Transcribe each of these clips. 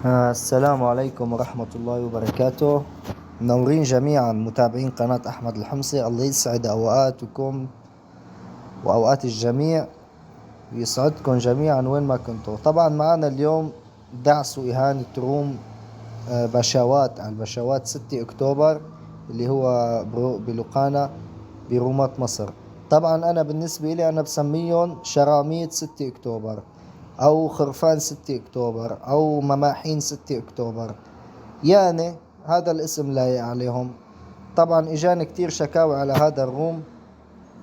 السلام عليكم ورحمة الله وبركاته. منورين جميعا متابعين قناة أحمد الحمصي. الله يسعد أوقاتكم وأوقات الجميع ويسعدكم جميعا وين ما كنتوا. طبعا معنا اليوم دعس وإهانة روم بشوات على البشوات 6 أكتوبر اللي هو بلقانا برومات مصر. طبعا أنا بالنسبة لي أنا بسميهم شراميط 6 أكتوبر أو خرفان 6 أكتوبر أو مماحين 6 أكتوبر، يعني هذا الاسم لايق عليهم. طبعا إجاني كتير شكاوى على هذا الروم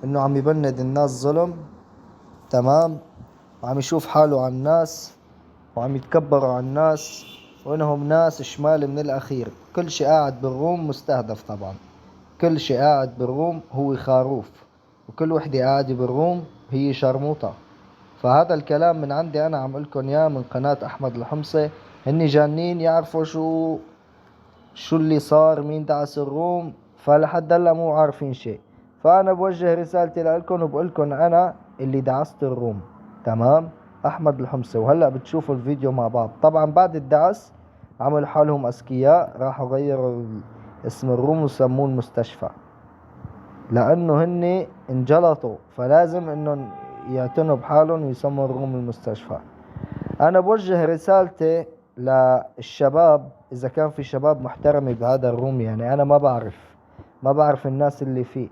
إنه عم يبند الناس ظلم، تمام، وعم يشوف حاله على الناس وعم يتكبروا على الناس وإنهم ناس شمال من الأخير. كل شي قاعد بالروم مستهدف. طبعا كل شي قاعد بالروم هو خروف، وكل وحدة قاعدة بالروم هي شرموطة. فهذا الكلام من عندي أنا عم لكم إياه من قناة أحمد الحمصي. هني جانين يعرفوا شو اللي صار، مين دعس الروم، فلحد هلا مو عارفين شيء. فأنا بوجه رسالتي لكم وبقولكم أنا اللي دعست الروم، تمام، أحمد الحمصي. وهلا بتشوفوا الفيديو مع بعض. طبعا بعد الدعس عملوا حالهم أذكياء، راحوا غيروا اسم الروم وسموه المستشفى، لأنه هني انجلطوا، فلازم إنه يعتنوا بحالهم ويسموا الروم المستشفى. أنا بوجه رسالتي للشباب، إذا كان في شباب محترمة بهذا الروم، يعني أنا ما بعرف الناس اللي فيه.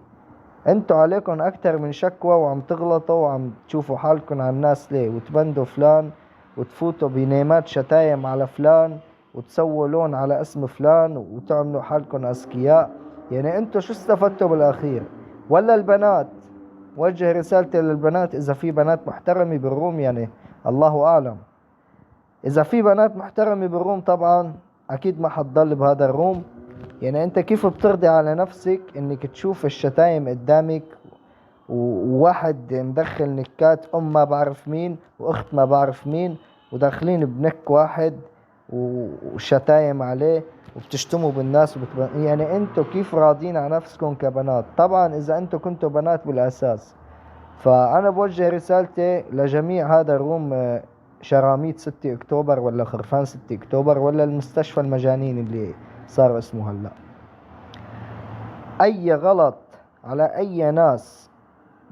انتوا عليكم أكتر من شكوى وعم تغلطوا وعم تشوفوا حالكم على الناس ليه، وتبندوا فلان وتفوتوا بنيمات شتايم على فلان وتسووا لون على اسم فلان وتعملوا حالكم أذكياء. يعني انتوا شو استفدتوا بالأخير؟ ولا البنات، وجه رسالتي للبنات، إذا في بنات محترمة بالروم، يعني الله أعلم، إذا في بنات محترمة بالروم طبعا أكيد ما حتضل بهذا الروم. يعني أنت كيف بترضي على نفسك إنك تشوف الشتايم قدامك، وواحد مدخل نكات ما بعرف مين وأخت ما بعرف مين وداخلين بنك واحد وشتايم عليه وبتشتموا بالناس يعني انتوا كيف راضين على نفسكم كبنات؟ طبعا اذا انتوا كنتوا بنات بالاساس. فانا بوجه رسالتي لجميع هذا الروم شراميط 6 اكتوبر ولا خرفان 6 اكتوبر ولا المستشفى المجانين اللي صار اسمه هلا. اي غلط على اي ناس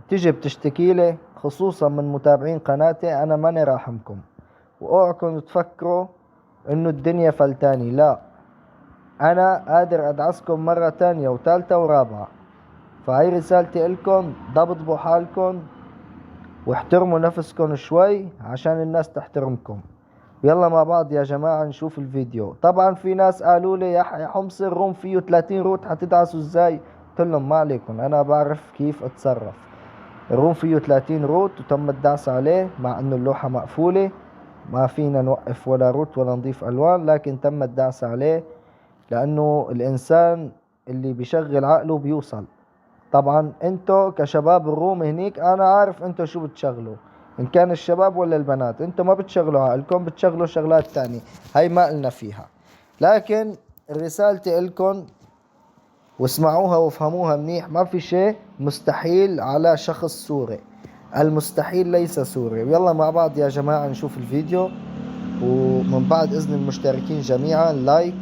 تجي بتشتكي لي، خصوصا من متابعين قناتي، انا ماني راحمكم. واوعكم تفكروا انه الدنيا فلتاني، لا، انا قادر ادعسكم مرة تانية وثالثة ورابعة. فهي رسالتي لكم، ضبطوا حالكم واحترموا نفسكم شوي عشان الناس تحترمكم. يلا مع بعض يا جماعة نشوف الفيديو. طبعا في ناس قالوا لي يا حمصي الروم فيه 30 روت، حتدعسوا ازاي؟ قلت لهم ما عليكم، انا بعرف كيف اتصرف. الروم فيه 30 روت وتم الدعس عليه مع انه اللوحة مقفولة، ما فينا نوقف ولا روت ولا نضيف الوان، لكن تم الدعس عليه لانه الانسان اللي بيشغل عقله بيوصل. طبعا انتو كشباب الروم هنيك انا عارف انتو شو بتشغلوا، ان كان الشباب ولا البنات، انتو ما بتشغلوا عقلكم، بتشغلوا شغلات تانية، هاي ما قلنا فيها. لكن رسالتي لكم واسمعوها وافهموها منيح، ما في شيء مستحيل على شخص سوري، المستحيل ليس سوري. ويلا مع بعض يا جماعة نشوف الفيديو، ومن بعد إذن المشتركين جميعا لايك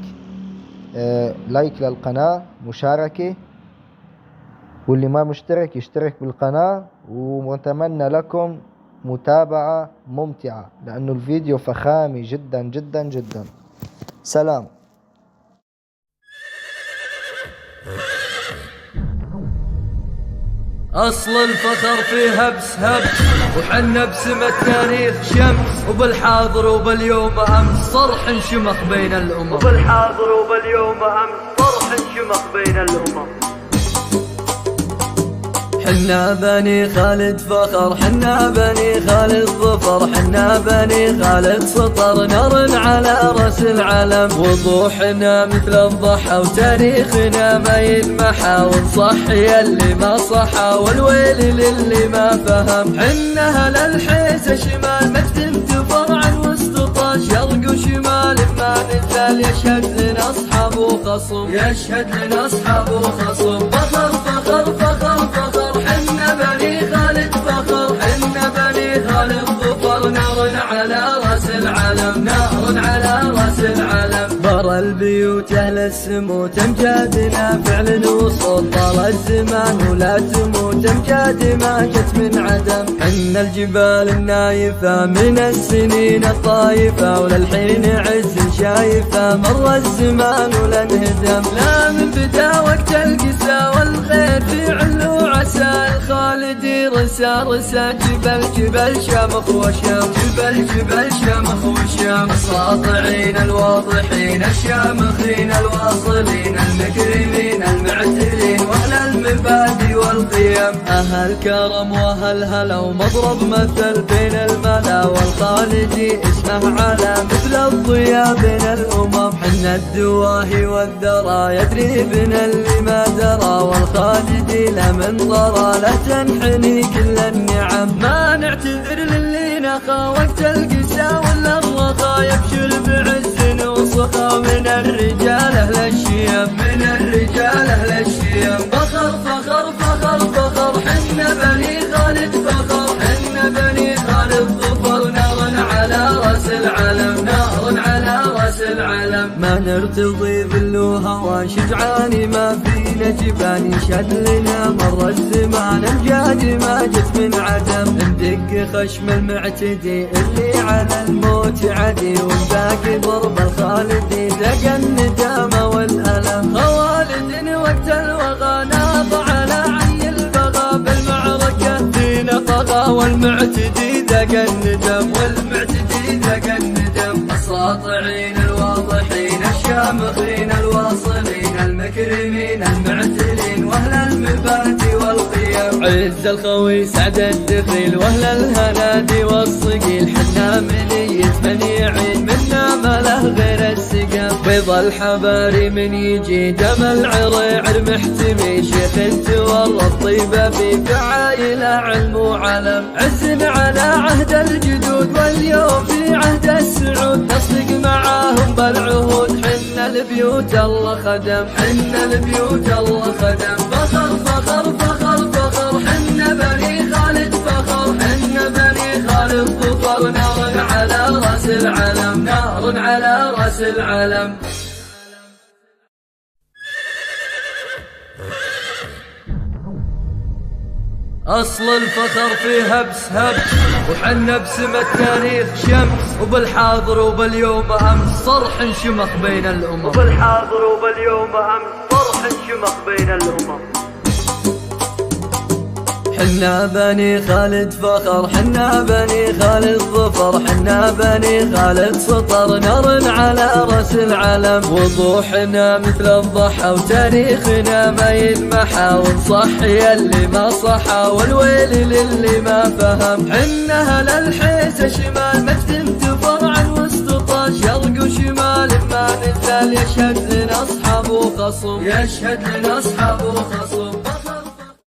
للقناة، مشاركة، واللي ما مشترك يشترك بالقناة. ونتمنى لكم متابعة ممتعة لأنه الفيديو فخامي جدا جدا جدا. سلام. أصل الفخر فيه هبس وحنا بسمة تاريخ شمس، وبالحاضر وباليوم أمس صرح انشمخ بين الأمم، وبالحاضر وباليوم أمس صرح انشمخ بين الأمم. حنا بني خالد فخر، حنا بني خالد ظفر، حنا بني خالد سطر، نار على راس العلم، وضوحنا مثل الضحى وتاريخنا ما ينمحى، ونصحي اللي ما صحى والويل للي ما فهم. حنا هل الحيس شمال مجد انتفر عن واستطاع، شرق وشمال ما نزال يشهد لنا اصحاب وخصم، يشهد لنا اصحاب وخصم. فخر فخر فخر فخر، حنا بني خالد فخر، حنا بني خالد ظفر، نار على راس العلم، نار على راس راس العلم. برا البيوت أهل السموت أمجادنا فعل وصوت، طال الزمان ولا تموت أمجاد ما جت من عدم. حنا الجبال النايفة من السنين الطايفة، وللحين عز شايفة مر الزمان ولا انهدم. لا من بدا وقت القسا والخير في علو عسى، الخالدي رسا رسا جبل شامخ وشام، جبل شامخ وشام. الساطعين الواضحين الشامخين الواصلين المكرمين المعتلين واهل المبادئ والقيم. اهل كرم واهل هلا ومضرب مثل بين الملا، والخالدي اسمه على مثل الضياء بين الامم. حنا الدواهي والذرى يدري بنا اللي ما درى، والخالدي لمن طرى لا تنحني كل النعم. ما نعتذر للي نخا وقت القسا ولا الرخا، يبشر بعز وصخا من الرجال اهل الشيم، من الرجال اهل الشيم. فخر فخر فخر فخر حنا بني خالد فخر، حنا بني خالد ظفر. نار على راس العلم، نار على راس العلم. ما نرتضي ذل وهوى شجعاني ما فينا جبان، يشهد لنا مر الزمان امجاد ما جت من عدم. ندق خشم المعتدي اللي على الموت عدي، ونباقي ضرب الخالدي دق الندامة والألم. خوالد وقت الوغى ناض على عي البغى، بالمعركة فينا طغى والمعتدي دق الندم، والمعتدي دق الندم. الساطعين الواضحين الشامخين الواصلين المكرمين المعتلين واهل المبادئ والقيم. عز الخوي سعد الدخيل واهل الهنادي والصقيل، حنا منية من يعيد منا ما له غير السقم. بيض الحباري من يجي دم العريعر محتمي، شيخ تورط طيبة في فعايله علم وعلم. عز على عهد الجدود واليوم في عهد السعود، نصدق معاهم بالعهود. حنا البيوت الله خدم، حنا البيوت الله خدم. فخر فخر فخر فخر حنا بني خالد فخر، حنا بني خالد ظفر. نار على راس العلم، نار على راس العلم. أصل الفخر فيه هبس وحنا بسم التاريخ شمس، وبالحاضر وباليوم أمس صرح شمخ بين الأمم، وبالحاضر وباليوم أمس صرح شمخ بين الأمم. حنا بني خالد فخر، حنا بني خالد ظفر، حنا بني خالد سطر. نار على راس العلم، وضوحنا مثل الضحى وتاريخنا ما ينمحى، ونصحي اللي ما صحى والويل للي ما فهم. حنا اهل الحيس شمال مجد انتفر عن واستطاع، شرق وشمال ما نزال يشهد لنا اصحاب وخصم، يشهد لنا اصحاب وخصم.